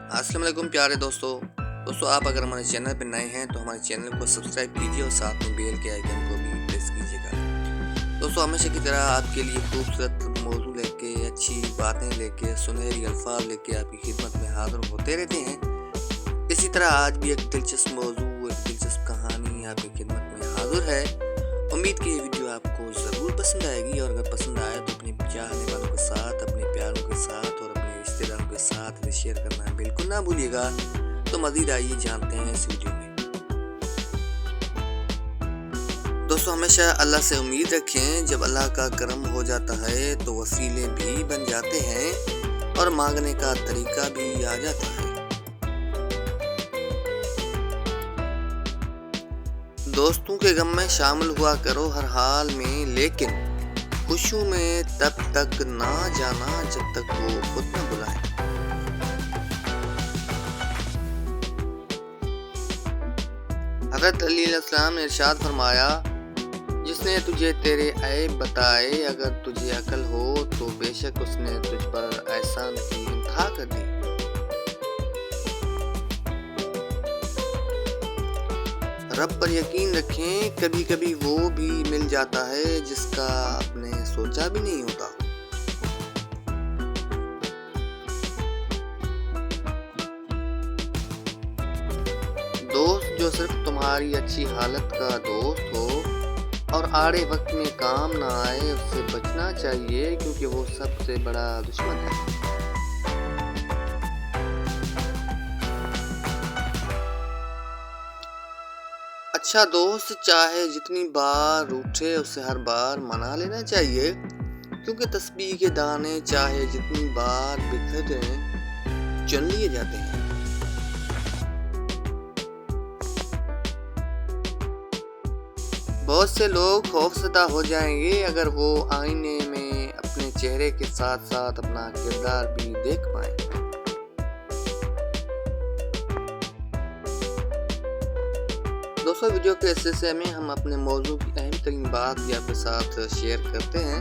अस्सलाम वालेकुम प्यारे दोस्तों आप अगर हमारे चैनल पर नए हैं तो हमारे चैनल को सब्सक्राइब कीजिए और साथ में बेल के आइकन को भी प्रेस कीजिएगा। दोस्तों हमेशा की तरह आपके लिए खूबसूरत मौजू लेके, अच्छी बातें लेके, सुनहरी अल्फाज लेके आपकी खिदमत में हाजिर होते रहते हैं। इसी तरह आज भी एक दिलचस्प मौजू, एक दिलचस्प कहानी आपकी खिदमत में हाजिर है। उम्मीद की ये वीडियो आपको ज़रूर पसंद आएगी और अगर पसंद आए तो अपने चाहने वालों के साथ, अपने प्यारों के साथ और अपने रिश्तेदारों के साथ शेयर करना बिल्कुल ना भूलिएगा। तो मज़ीद आइए जानते हैं इस वीडियो में। दोस्तों हमेशा अल्लाह से उम्मीद रखें। जब अल्लाह का करम हो जाता है तो वसीले भी बन जाते हैं और मांगने का तरीका भी आ जाता है। दोस्तों के गम में शामिल हुआ करो हर हाल में, लेकिन खुशियों में तब तक ना जाना जब तक वो खुद न बुलाए। हज़रत अली अलैहिस्सलाम ने इरशाद फरमाया, जिसने तुझे तेरे ऐब बताए, अगर तुझे अकल हो तो बेशक उसने तुझ पर एहसान की इंतहा कर दी। रब पर यकीन रखें, कभी कभी वो भी मिल जाता है जिसका आपने सोचा भी नहीं होता। दोस्त जो सिर्फ तुम्हारी अच्छी हालत का दोस्त हो और आड़े वक्त में काम ना आए, उससे बचना चाहिए क्योंकि वो सबसे बड़ा दुश्मन है। अच्छा दोस्त चाहे जितनी बार रूठे उसे हर बार मना लेना चाहिए, क्योंकि तस्बीह के दाने चाहे जितनी बार बिखरें चुन लिए जाते हैं। बहुत से लोग खौफजदा हो जाएंगे अगर वो आईने में अपने चेहरे के साथ साथ अपना किरदार भी देख पाए। दोस्तों वीडियो के इस हिस्से में हम अपने मौजू की अहम तरीन बात भी आपके साथ शेयर करते हैं।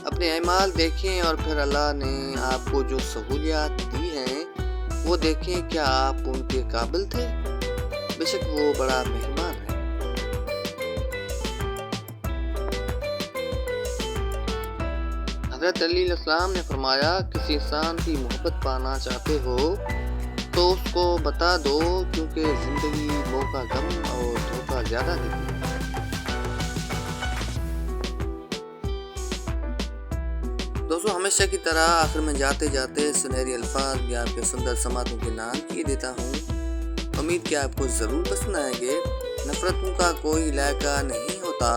अपने अमाल देखें और फिर अल्लाह ने आपको जो सहूलियात दी हैं वो देखें, क्या आप उनके काबिल थे? बेशक वो बड़ा मेहरबान है। हज़रत अली अलैहिस्सलाम ने फरमाया, किसी इंसान की मोहब्बत पाना चाहते हो तो उसको बता दो, क्योंकि जिंदगी मौका कम और धोखा ज्यादा देती है। दोस्तों हमेशा की तरह आखिर में जाते जाते सुनहरी अल्फाज भी आपके सुंदर समातों के नाम किए देता हूँ। उम्मीद कि आपको ज़रूर पसंद आएंगे। नफरतों का कोई इलाका नहीं होता,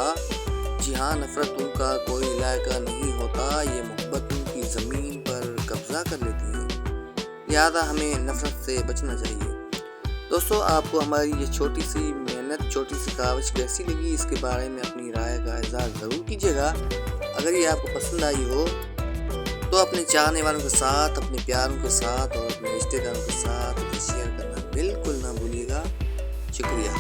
जी हाँ नफरतों का कोई इलाका नहीं होता, ये मोहब्बतों की ज़मीन पर कब्जा कर लेती हैं। लिहाजा हमें नफरत से बचना चाहिए। दोस्तों आपको हमारी ये छोटी सी मेहनत, छोटी सी काविश कैसी लगी, इसके बारे में अपनी राय का इज़हार ज़रूर कीजिएगा। अगर ये आपको पसंद आई हो तो अपने चाहने वालों के साथ, अपने प्यारों के साथ और अपने रिश्तेदारों के साथ शेयर करना बिल्कुल ना भूलिएगा। शुक्रिया।